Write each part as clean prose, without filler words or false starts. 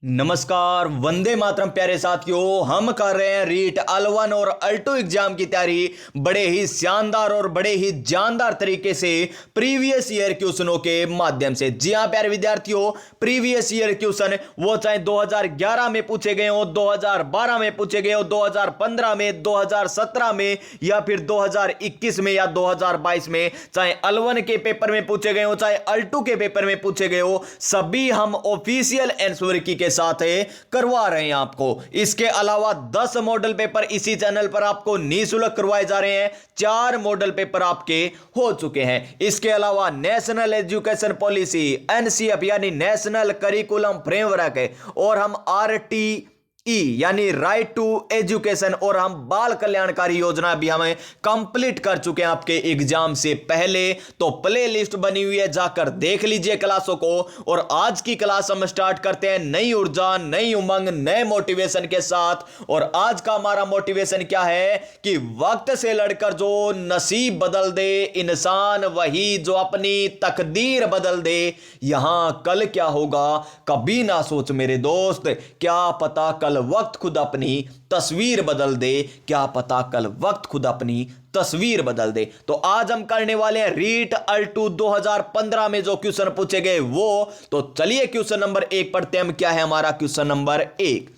नमस्कार, वंदे मातरम प्यारे साथियों। हम कर रहे हैं रीट L1 और L2 एग्जाम की तैयारी बड़े ही शानदार और बड़े ही जानदार तरीके से प्रीवियस ईयर क्वेश्चनों के माध्यम से। जी हां प्यारे विद्यार्थियों, प्रीवियस ईयर क्वेश्चन वो चाहे 2011 में पूछे गए हो, 2012 में पूछे गए हो, 2015 में, 2017 में या फिर 2021 में या 2022 में, चाहे L1 के पेपर में पूछे गए हो, चाहे L2 के पेपर में पूछे गए हो, सभी हम ऑफिशियल आंसर की के साथ करवा रहे हैं आपको। इसके अलावा 10 मॉडल पेपर इसी चैनल पर आपको निःशुल्क करवाए जा रहे हैं। 4 मॉडल पेपर आपके हो चुके हैं। इसके अलावा नेशनल एजुकेशन पॉलिसी NCF यानी नेशनल करिकुलम फ्रेमवर्क और हम RTE यानी राइट टू एजुकेशन और हम बाल कल्याणकारी योजना भी हमें कंप्लीट कर चुके हैं आपके एग्जाम से पहले। तो प्ले लिस्ट बनी हुई है, जाकर देख लीजिए क्लासों को। और आज की क्लास हम स्टार्ट करते हैं नई ऊर्जा, नई उमंग, नए मोटिवेशन के साथ। और आज का हमारा मोटिवेशन क्या है कि वक्त से लड़कर जो नसीब बदल दे इंसान, वही जो अपनी तकदीर बदल दे। यहां कल क्या होगा कभी ना सोच मेरे दोस्त, क्या पता कल वक्त खुद अपनी तस्वीर बदल दे, क्या पता कल वक्त खुद अपनी तस्वीर बदल दे। तो आज हम करने वाले हैं रीट L2 2015 में जो क्वेश्चन पूछे गए वो। तो चलिए क्वेश्चन नंबर 1 पढ़ते हैं हम। क्या है हमारा क्वेश्चन नंबर 1?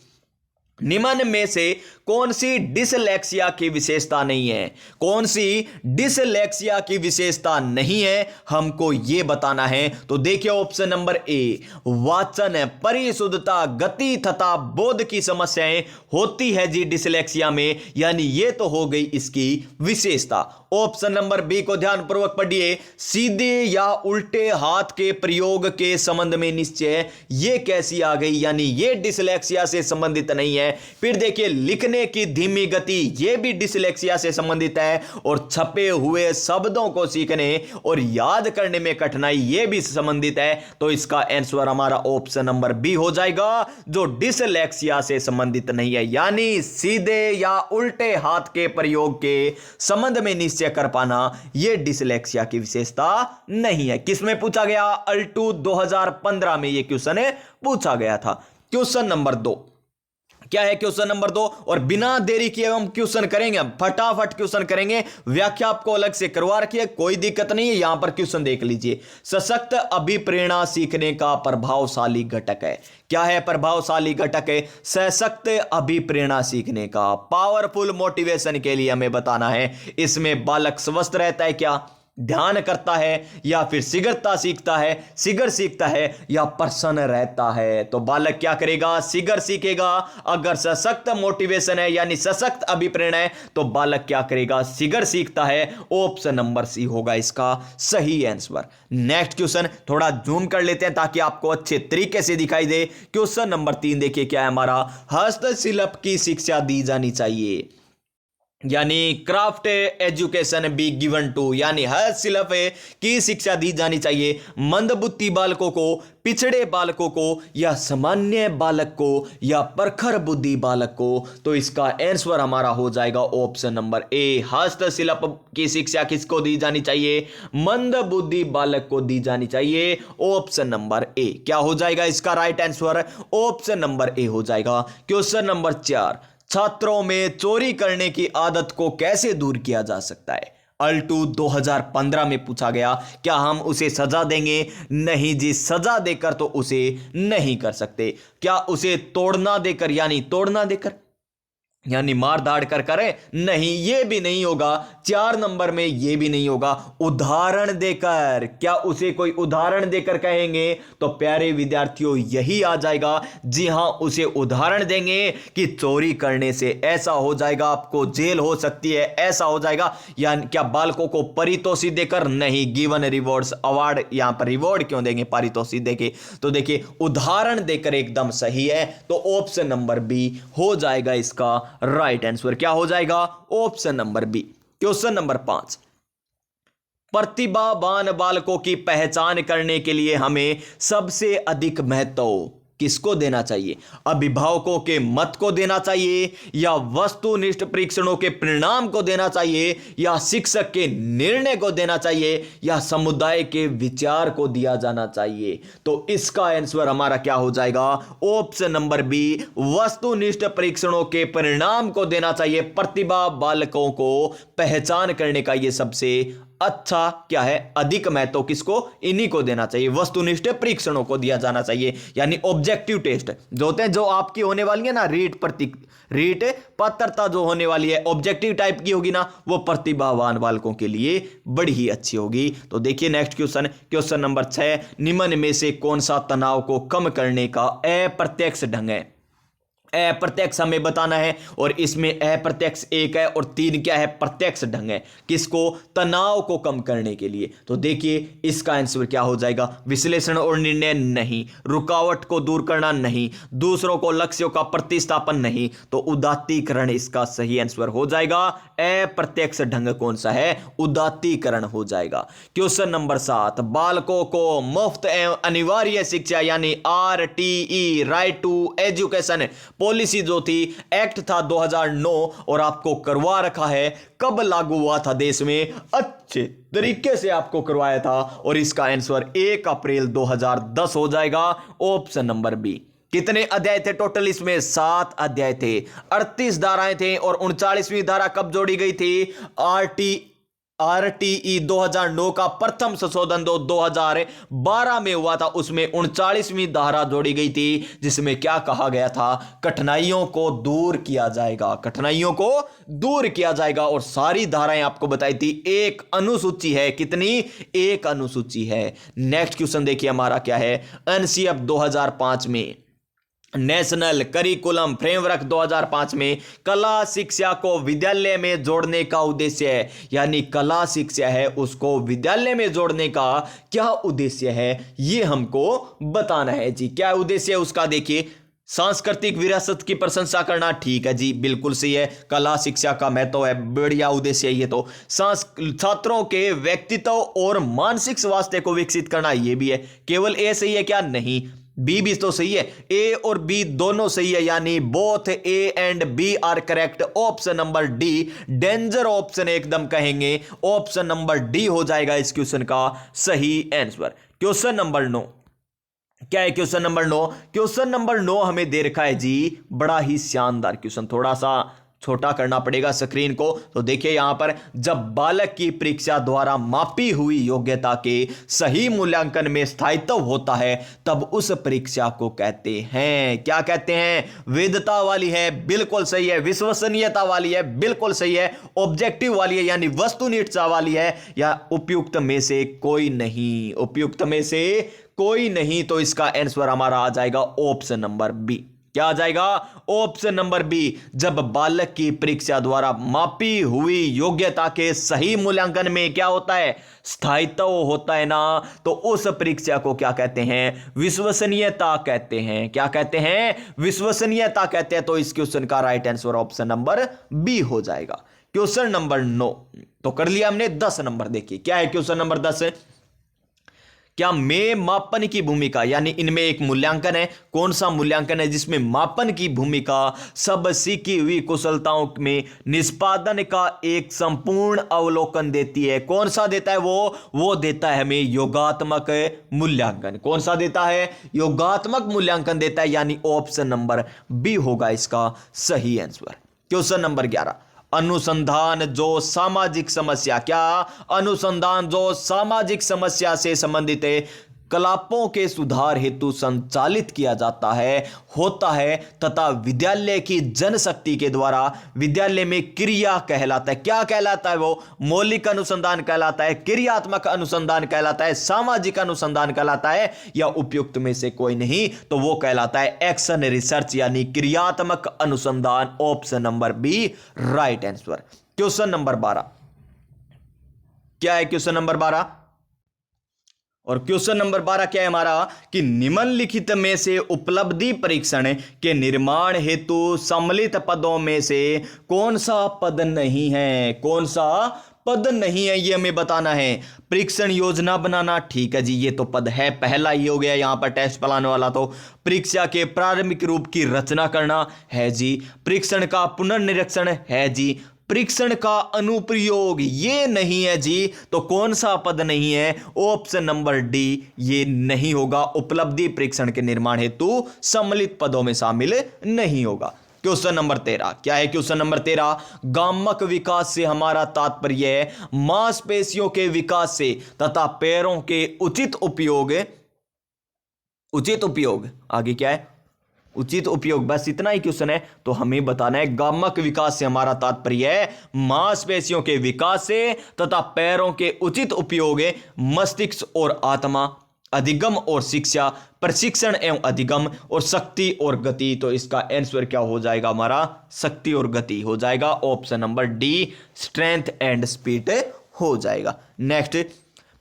निम्न में से कौन सी डिसलेक्सिया की विशेषता नहीं है? कौन सी डिसलेक्सिया की विशेषता नहीं है हमको यह बताना है। तो देखिए ऑप्शन नंबर ए, वाचन, परिशुद्धता, गति तथा बोध की समस्याएं होती है जी डिसलेक्सिया में, यानी यह तो हो गई इसकी विशेषता। ऑप्शन नंबर बी को ध्यानपूर्वक पढ़िए। सीधे या उल्टे हाथ के प्रयोग के संबंध में निश्चय, यह कैसी आ गई, यानी यह डिसलेक्सिया से संबंधित नहीं है। फिर देखिए लिखने की धीमी गति, यह भी डिसलेक्सिया से संबंधित है। और छपे हुए शब्दों को सीखने और याद करने में कठिनाई, यह भी संबंधित है। तो इसका आंसर हमारा ऑप्शन नंबर बी हो जाएगा, जो डिसलेक्सिया से संबंधित नहीं है, यानी सीधे या उल्टे हाथ के प्रयोग के संबंध में निश्चय कर पाना, यह डिसलेक्सिया की विशेषता नहीं है। किसमें पूछा गया? L2 2015 में यह क्वेश्चन पूछा गया था। क्वेश्चन नंबर 2 क्या है? क्वेश्चन नंबर 2, और बिना देरी किए हम क्वेश्चन करेंगे, फटाफट क्वेश्चन करेंगे। व्याख्या आपको अलग से करवा रखी है, कोई दिक्कत नहीं है। यहां पर क्वेश्चन देख लीजिए। सशक्त अभिप्रेरणा सीखने का प्रभावशाली घटक है। क्या है प्रभावशाली घटक? है सशक्त अभिप्रेरणा सीखने का, पावरफुल मोटिवेशन के लिए हमें बताना है। इसमें बालक स्वस्थ रहता है, क्या ध्यान करता है, या फिर शीघ्रता सीखता है, शीघ्र सीखता है, या प्रसन्न रहता है। तो बालक क्या करेगा? शीघ्र सीखेगा। अगर सशक्त मोटिवेशन है यानी सशक्त अभिप्रेरणा है तो बालक क्या करेगा? शीघ्र सीखता है। ऑप्शन नंबर सी होगा इसका सही आंसर। नेक्स्ट क्वेश्चन थोड़ा जूम कर लेते हैं ताकि आपको अच्छे तरीके से दिखाई दे। क्वेश्चन नंबर 3 देखिए क्या है हमारा। हस्तशिल्प की शिक्षा दी जानी चाहिए, यानी craft education be given to, यानी हस्तशिल्प की शिक्षा दी जानी चाहिए मंदबुद्धि बालकों को, पिछड़े बालकों को, या सामान्य बालक को, या प्रखर बुद्धि बालक को। तो इसका आंसर हमारा हो जाएगा ऑप्शन नंबर ए, हस्तशिल्प की शिक्षा किसको दी जानी चाहिए? मंदबुद्धि बालक को दी जानी चाहिए। ऑप्शन नंबर ए क्या हो जाएगा इसका right answer? Option number A हो जाएगा। क्वेश्चन नंबर 4, छात्रों में चोरी करने की आदत को कैसे दूर किया जा सकता है? L2 2015 में पूछा गया। क्या हम उसे सजा देंगे? नहीं जी, सजा देकर तो उसे नहीं कर सकते। क्या उसे तोड़ना देकर, यानी तोड़ना देकर यानी मार धाड़ कर करे? नहीं, ये भी नहीं होगा। 4 नंबर में ये भी नहीं होगा। उदाहरण देकर, क्या उसे कोई उदाहरण देकर कहेंगे? तो प्यारे विद्यार्थियों यही आ जाएगा। जी हां, उसे उदाहरण देंगे कि चोरी करने से ऐसा हो जाएगा, आपको जेल हो सकती है, ऐसा हो जाएगा। यानी क्या बालकों को पारितोषिक देकर? नहीं, गिवन रिवॉर्ड्स, अवार्ड। यहां पर रिवॉर्ड क्यों देंगे पारितोषिक देके? तो देखिए उदाहरण देकर एकदम सही है। तो ऑप्शन नंबर बी हो जाएगा इसका राइट आंसर। क्या हो जाएगा? Option number B. Question number 5, प्रतिभावान बालकों की पहचान करने के लिए हमें सबसे अधिक महत्व किसको देना चाहिए? अभिभावकों के मत को देना चाहिए, या वस्तुनिष्ठ परीक्षणों के परिणाम को देना चाहिए, या शिक्षक के निर्णय को देना चाहिए, या समुदाय के विचार को दिया जाना चाहिए? तो इसका आंसर हमारा क्या हो जाएगा? ऑप्शन नंबर बी, वस्तुनिष्ठ परीक्षणों के परिणाम को देना चाहिए। प्रतिभा बालकों को पहचान करने का यह सबसे अच्छा क्या है, अधिक महत्व किसको? इन्हीं को देना चाहिए, वस्तुनिष्ठ परीक्षणों को दिया जाना चाहिए। यानी ऑब्जेक्टिव टेस्ट जो होते हैं, जो आपकी होने वाली है ना, रीट पात्रता जो होने वाली है ऑब्जेक्टिव टाइप की होगी ना, वो प्रतिभावान बालकों के लिए बड़ी ही अच्छी होगी। तो देखिए नेक्स्ट क्वेश्चन नंबर 6, निम्न में से कौन सा तनाव को कम करने का अप्रत्यक्ष ढंग है? अप्रत्यक्ष हमें बताना है, और इसमें अप्रत्यक्ष एक है और 3 क्या है? प्रत्यक्ष ढंग है। किसको? तनाव को कम करने के लिए। तो देखिए इसका आंसर क्या हो जाएगा? विश्लेषण और निर्णय नहीं, रुकावट को दूर करना नहीं, दूसरों को लक्ष्यों का प्रतिस्थापन नहीं। तो उदात्तीकरण इसका सही आंसर हो जाएगा। अप्रत्यक्ष ढंग कौन सा है? उदात्तीकरण हो जाएगा। क्वेश्चन नंबर 7, बालकों को मुफ्त एवं अनिवार्य शिक्षा यानी RTE, right to education policy जो थी, एक्ट था 2009, और आपको करवा रखा है। कब लागू हुआ था देश में? अच्छे तरीके से आपको करवाया था, और इसका आंसर 1 अप्रैल 2010 हो जाएगा। Option number B. कितने अध्याय थे टोटल? इसमें 7 अध्याय थे, 38 धाराएं थे, और 39वीं धारा कब जोड़ी गई थी? RTE 2009 का प्रथम संशोधन 2012 में हुआ था, उसमें 39वीं धारा जोड़ी गई थी, जिसमें क्या कहा गया था? कठिनाइयों को दूर किया जाएगा, कठिनाइयों को दूर किया जाएगा। और सारी धाराएं आपको बताई थी। एक अनुसूची है, कितनी? एक अनुसूची है। नेक्स्ट क्वेश्चन देखिए हमारा क्या है? NCF 2005 में, नेशनल करिकुलम फ्रेमवर्क 2005 में कला शिक्षा को विद्यालय में जोड़ने का उद्देश्य है, यानी कला शिक्षा है उसको विद्यालय में जोड़ने का क्या उद्देश्य है, ये हमको बताना है जी। क्या उद्देश्य है उसका? देखिए, सांस्कृतिक विरासत की प्रशंसा करना, ठीक है जी, बिल्कुल सही है। कला शिक्षा का महत्व है, बढ़िया उद्देश्य है ये। तो छात्रों के व्यक्तित्व और मानसिक स्वास्थ्य को विकसित करना, ये भी है। केवल ए सही है क्या? नहीं, बी भी तो सही है। ए और बी दोनों सही है, यानी both A and B are correct. Option number D danger option एकदम कहेंगे। ऑप्शन नंबर डी हो जाएगा इस क्वेश्चन का सही आंसर। क्वेश्चन नंबर 9 क्या है? क्वेश्चन नंबर 9, क्वेश्चन नंबर 9 हमें दे रखा है जी, बड़ा ही शानदार क्वेश्चन। थोड़ा सा छोटा करना पड़ेगा स्क्रीन को। तो देखिए यहां पर, जब बालक की परीक्षा द्वारा मापी हुई योग्यता के सही मूल्यांकन में स्थायित्व होता है, तब उस परीक्षा को कहते हैं, क्या कहते हैं? वैधता वाली है, बिल्कुल सही है। विश्वसनीयता वाली है, बिल्कुल सही है। ऑब्जेक्टिव वाली है, यानी वस्तुनिष्ठता वाली है, या उपयुक्त में से कोई नहीं? उपयुक्त में से कोई नहीं। तो इसका आंसर हमारा आ जाएगा ऑप्शन नंबर बी। क्या आ जाएगा? Option number B. जब बालक की परीक्षा द्वारा मापी हुई योग्यता के सही मूल्यांकन में क्या होता है? स्थायित्व होता है ना, तो उस परीक्षा को क्या कहते हैं? विश्वसनीयता कहते हैं। क्या कहते हैं? विश्वसनीयता कहते हैं। तो इस क्वेश्चन का right answer option number B हो जाएगा। क्वेश्चन नंबर 9 तो कर लिया हमने। 10 नंबर देखिए क्या है? क्वेश्चन नंबर 10, क्या में मापन की भूमिका, यानी इनमें एक मूल्यांकन है। कौन सा मूल्यांकन है जिसमें मापन की भूमिका सब सीखी हुई कुशलताओं में निष्पादन का एक संपूर्ण अवलोकन देती है? कौन सा देता है? वो देता है हमें योगात्मक मूल्यांकन। कौन सा देता है? योगात्मक मूल्यांकन देता है, यानी ऑप्शन नंबर बी होगा इसका सही आंसर। क्वेश्चन नंबर 11, अनुसंधान जो सामाजिक समस्या, क्या? अनुसंधान जो सामाजिक समस्या से संबंधित है, कलापों के सुधार हेतु संचालित किया जाता है, होता है, तथा विद्यालय की जनशक्ति के द्वारा विद्यालय में क्रिया कहलाता है। क्या कहलाता है? वो मौलिक अनुसंधान कहलाता है, क्रियात्मक अनुसंधान कहलाता है, सामाजिक अनुसंधान कहलाता है, या उपयुक्त में से कोई नहीं? तो वो कहलाता है एक्शन रिसर्च, यानी क्रियात्मक अनुसंधान। Option number B right answer. Question number 12 क्या है? क्वेश्चन नंबर 12 और क्वेश्चन नंबर 12 क्या है हमारा? कि निम्नलिखित में से उपलब्धि परीक्षण के निर्माण हेतु सम्मिलित पदों में से कौन सा पद नहीं है? कौन सा पद नहीं है, ये हमें बताना है। परीक्षण योजना बनाना, ठीक है जी, ये तो पद है, पहला ही हो गया यहां पर टेस्ट प्लान वाला। तो परीक्षा के प्रारंभिक रूप की रचना करना है जी। परीक्षण का पुनर्निरीक्षण है जी। परीक्षण का अनुप्रयोग ये नहीं है जी। तो कौन सा पद नहीं है? ऑप्शन नंबर डी, ये नहीं होगा। उपलब्धि परीक्षण के निर्माण हेतु सम्मिलित पदों में शामिल नहीं होगा। क्वेश्चन नंबर 13 क्या है? क्वेश्चन नंबर 13, गामक विकास से हमारा तात्पर्य है मांसपेशियों के विकास से तथा पैरों के उचित उपयोग। उचित उपयोग आगे क्या है? उचित उपयोग, बस इतना ही क्वेश्चन है। तो हमें बताना है गामक विकास से हमारा तात्पर्य है मांसपेशियों के विकास से तथा पैरों के उचित उपयोग, मस्तिष्क और आत्मा, अधिगम और शिक्षा, प्रशिक्षण एवं अधिगम, और शक्ति और गति। तो इसका आंसर क्या हो जाएगा हमारा? शक्ति और गति हो जाएगा। Option number D, strength and speed हो जाएगा। नेक्स्ट,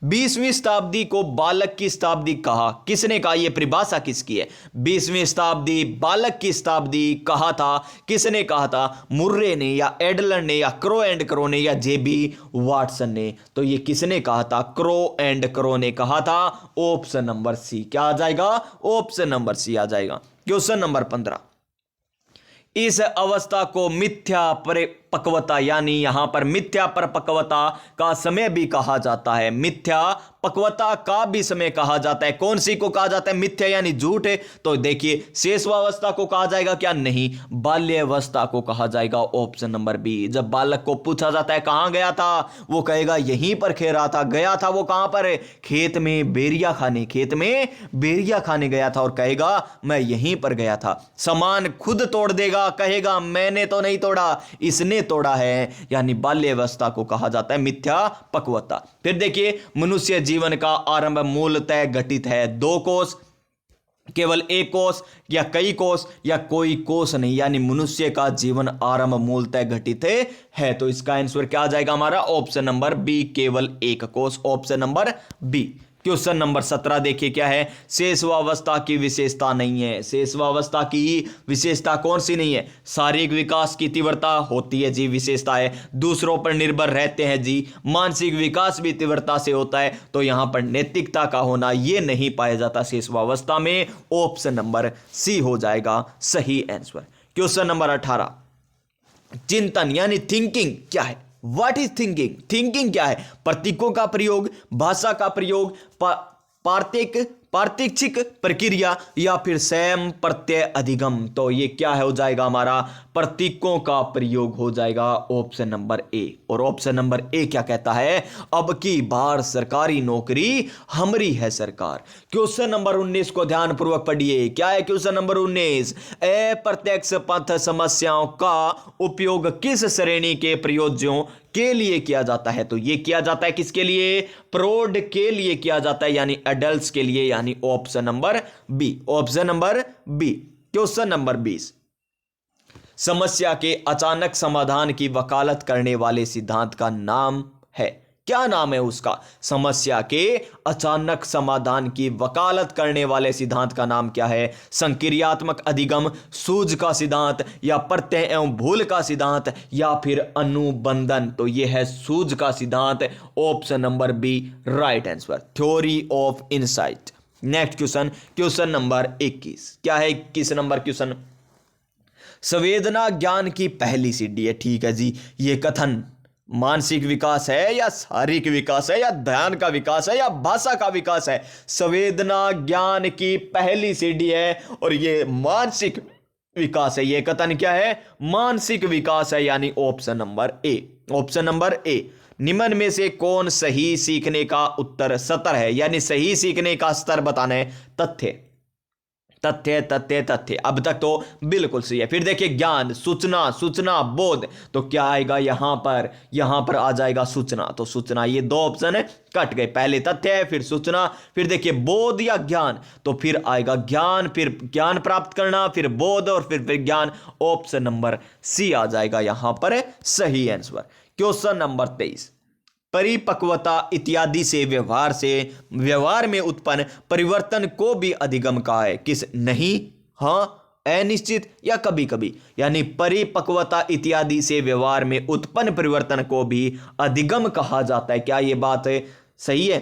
20वीं शताब्दी को बालक की शताब्दी कहा, किसने कहा? यह परिभाषा किसकी है? 20वीं शताब्दी बालक की शताब्दी कहा था, किसने कहा था? मुर्रे ने या एडलर ने या क्रो एंड क्रो ने या जेबी वाटसन ने? तो ये किसने कहा था? क्रो एंड क्रो ने कहा था। ऑप्शन नंबर सी क्या आ जाएगा? ऑप्शन नंबर सी आ जाएगा। क्वेश्चन नंबर 15, इस अवस्था को मिथ्या परिपक्वता, यानी यहां पर मिथ्या परिपक्वता का समय भी कहा जाता है। मिथ्या पक्वता का भी समय कहा जाता है। कौन सी को कहा जाता है? मिथ्या यानी झूठ है। तो देखिए, शेषवावस्था को कहा जाएगा क्या? नहीं, बाल्यावस्था को कहा जाएगा। Option number B. जब बालक को पूछा जाता है कहां गया था, वो कहेगा यहीं पर खेल रहा था। गया था वो कहां पर? खेत में बेरिया खाने, खेत में बेरिया खाने गया था, और कहेगा मैं यहीं पर गया था। सामान खुद तोड़ देगा, कहेगा मैंने तो नहीं तोड़ा, इसने तोड़ा है। यानी बाल्यावस्था को कहा जाता है मिथ्या पक्वता। फिर देखिए, मनुष्य जीवन का आरंभ मूलतः घटित है 2 कोष, केवल एक कोष, या कई कोष, या कोई कोष नहीं। यानी मनुष्य का जीवन आरंभ मूलतः घटित है। तो इसका आंसर क्या आ जाएगा हमारा? ऑप्शन नंबर बी, केवल एक कोष। Option number B. Question number 17 देखिए क्या है? शेषवावस्था की विशेषता नहीं है। शेषवावस्था की विशेषता कौन सी नहीं है? शारीरिक विकास की तीव्रता होती है जी, विशेषता है। दूसरों पर निर्भर रहते हैं जी। मानसिक विकास भी तीव्रता से होता है। तो यहां पर नैतिकता का होना यह नहीं पाया जाता शेषवावस्था में। ऑप्शन नंबर सी हो जाएगा सही आंसर। क्वेश्चन नंबर 18, चिंतन यानी थिंकिंग क्या है? What is thinking? थिंकिंग क्या है? प्रतीकों का प्रयोग, भाषा का प्रयोग, पार्थेक्षिक प्रक्रिया, या फिर स्वयं प्रत्यय अधिगम। तो ये क्या हो जाएगा हमारा? प्रतीकों का प्रयोग हो जाएगा। Option number A. और ऑप्शन नंबर ए क्या कहता है? अब की बार सरकारी नौकरी हमारी है सरकार। क्वेश्चन नंबर 19 को ध्यान पूर्वक पढ़िए। क्या है क्वेश्चन नंबर 19? अप्रत्यक्ष पथ समस्याओं का उपयोग किस श्रेणी के प्रयोज्यों के लिए किया जाता है? तो ये किया जाता है किसके लिए? प्रौढ़ के लिए किया जाता है, यानी एडल्ट्स के लिए। यानी option number B. Option number B. Question number 20, समस्या के अचानक समाधान की वकालत करने वाले सिद्धांत का नाम है। क्या नाम है उसका? समस्या के अचानक समाधान की वकालत करने वाले सिद्धांत का नाम क्या है? संक्रियात्मक अधिगम, सूझ का सिद्धांत, या प्रत्यय एवं भूल का सिद्धांत, या फिर अनुबंधन। तो यह है सूझ का सिद्धांत। Option number B right answer, theory of insight. Next question, question number 21 क्या है? 21 नंबर क्वेश्चन, संवेदना ज्ञान की पहली सीढ़ी है। ठीक है जी, ये कथन मानसिक विकास है या शारीरिक विकास है या ध्यान का विकास है या भाषा का विकास है? संवेदना ज्ञान की पहली सीढ़ी है और ये मानसिक विकास है। ये कथन क्या है? मानसिक विकास है, यानी option number A. Option number A. निम्न में से कौन सही सीखने का उत्तर स्तर है? यानी सही सीखने का स्तर बताना है। तथ्य तथ्य तथ्य तथ्य, अब तक तो बिल्कुल सही है। फिर देखिए, ज्ञान, सूचना, सूचना, बोध। तो क्या आएगा यहां पर आ जाएगा सूचना। तो सूचना, ये 2 ऑप्शन है, कट गए। पहले तथ्य है, फिर सूचना, फिर देखिए बोध या ज्ञान। तो फिर आएगा ज्ञान, फिर ज्ञान प्राप्त करना, फिर बोध, और फिर ज्ञान। ऑप्शन नंबर सी आ जाएगा यहां पर सही आंसर। क्वेश्चन नंबर 23, परिपक्वता इत्यादि से व्यवहार में उत्पन्न परिवर्तन को भी अधिगम कहा है। किस? नहीं, हां, अनिश्चित या कभी कभी, यानी परिपक्वता इत्यादि से व्यवहार में उत्पन्न परिवर्तन को भी अधिगम कहा जाता है। क्या ये बात सही है,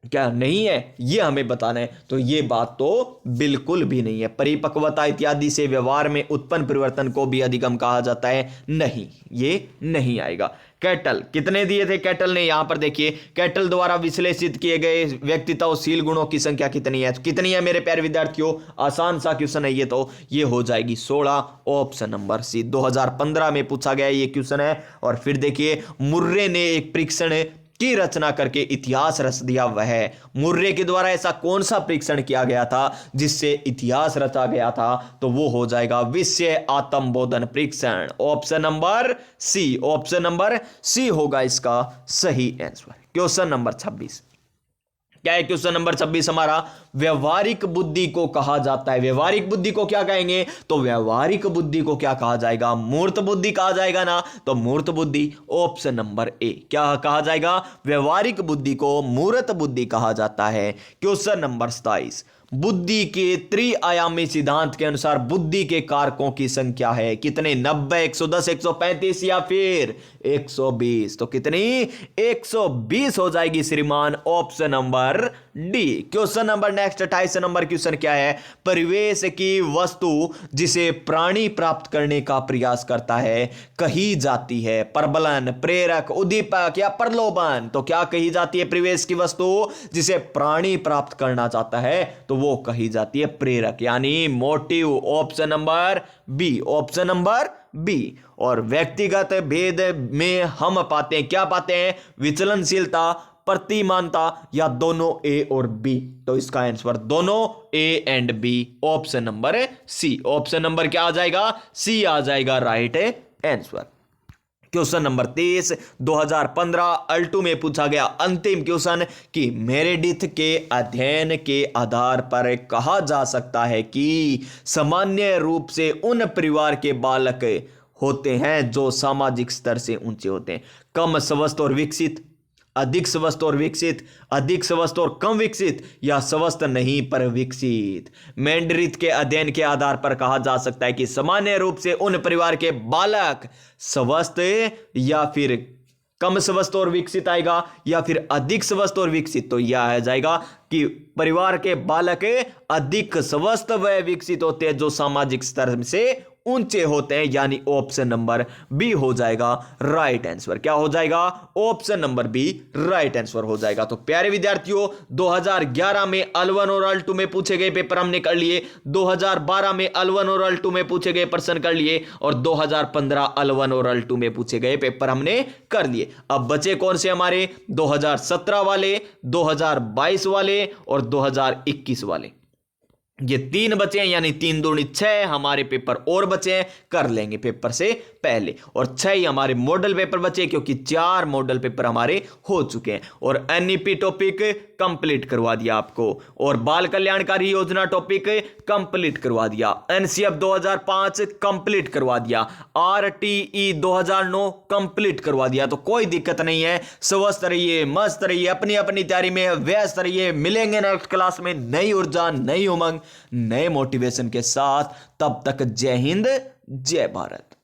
क्या नहीं है, ये हमें बताना है। तो ये बात तो बिल्कुल भी नहीं है। परिपक्वता इत्यादि से व्यवहार में उत्पन्न परिवर्तन को भी अधिगम कहा जाता है, नहीं, ये नहीं आएगा। कैटल कितने दिए थे कैटल ने, यहां पर देखिए कैटल द्वारा विश्लेषित किए गए व्यक्तित्वशील गुणों की संख्या कितनी है, कितनी है मेरे प्यारे विद्यार्थियों, आसान सा क्वेश्चन है ये, तो ये हो जाएगी 16, ऑप्शन नंबर सी। 2015 में पूछा गया ये क्वेश्चन है। और फिर देखिए मुर्रे ने एक परीक्षण की रचना करके इतिहास रच दिया, वह मुर्रे के द्वारा ऐसा कौन सा परीक्षण किया गया था जिससे इतिहास रचा गया था, तो वो हो जाएगा विषय आत्मबोधन परीक्षण, option number C. Option number C होगा इसका सही आंसर। क्वेश्चन नंबर 26 क्या है, क्वेश्चन नंबर 26 हमारा, व्यवहारिक बुद्धि को कहा जाता है। व्यवहारिक बुद्धि को क्या कहेंगे, तो व्यवहारिक बुद्धि को क्या कहा जाएगा, मूर्त बुद्धि कहा जाएगा ना, तो मूर्त बुद्धि, ऑप्शन नंबर ए। क्या कहा जाएगा, व्यवहारिक बुद्धि को मूर्त बुद्धि कहा जाता है। क्वेश्चन नंबर 27, बुद्धि के त्रिआयामी सिद्धांत के अनुसार बुद्धि के कारकों की संख्या है कितने, 90, 110, 135 या फिर 120, तो कितनी 120 हो जाएगी श्रीमान, option number D. Question number next 28 number question क्या है, परिवेश की वस्तु जिसे प्राणी प्राप्त करने का प्रयास करता है कही जाती है प्रबलन, प्रेरक, उद्दीपक या प्रलोभन। तो क्या कही जाती है परिवेश की वस्तु जिसे प्राणी प्राप्त करना चाहता है, तो वो कही जाती है प्रेरक, यानी motive, option number B. Option number B. और व्यक्तिगत भेद में हम पाते हैं, क्या पाते हैं, विचलनशीलता, प्रतिमानता या दोनों ए और बी। तो इसका आंसर दोनों A and B, option number C. Option number क्या आ जाएगा, सी आ जाएगा राइट आंसर। क्वेश्चन नंबर 23 2015 अल्टू में पूछा गया अंतिम क्वेश्चन कि मेरेडिथ के अध्ययन के आधार पर कहा जा सकता है कि सामान्य रूप से उन परिवार के बालक होते हैं जो सामाजिक स्तर से ऊंचे होते हैं, कम स्वस्थ और विकसित, अधिक स्वस्थ और विकसित, अधिक स्वस्थ और कम विकसित, या स्वस्थ नहीं पर विकसित। मेंडरिथ के अध्ययन के आधार पर कहा जा सकता है कि सामान्य रूप से उन परिवार के बालक स्वस्थ या फिर कम स्वस्थ और विकसित आएगा, या फिर अधिक स्वस्थ और विकसित। तो यह आ जाएगा कि परिवार के बालक अधिक स्वस्थ व विकसित होते हैं जो सामाजिक स्तर से ऊंचे होते हैं, यानी ऑप्शन नंबर बी हो जाएगा राइट आंसर। क्या हो जाएगा, option number B right answer हो जाएगा। तो प्यारे विद्यार्थियों 2011 में L1 और L2 में पूछे गए पेपर हमने कर लिए, 2012 में L1 और L2 में पूछे गए प्रश्न कर लिए, और 2015 L1 और L2 में पूछे गए पेपर हमने कर लिए। अब बचे कौन से हमारे, 2017 वाले, 2022 वाले और 2021 वाले। ये 3 बचे हैं, यानी 3 दूनी 6 हमारे पेपर और बचे हैं, कर लेंगे पेपर से पहले, और 6 ही हमारे मॉडल पेपर बचे क्योंकि 4 मॉडल पेपर हमारे हो चुके हैं। और एनईपी टॉपिक कंप्लीट करवा दिया आपको, और बाल कल्याणकारी योजना टॉपिक कंप्लीट करवा दिया, एनसीएफ 2005 कंप्लीट करवा दिया, आरटीई 2009 कंप्लीट करवा दिया। तो कोई दिक्कत नहीं है, स्वस्थ रहिए, मस्त रहिए, अपनी अपनी तैयारी में व्यस्त रहिए। मिलेंगे नेक्स्ट क्लास में नई ऊर्जा, नई उमंग, नए मोटिवेशन के साथ। तब तक जय हिंद, जय भारत।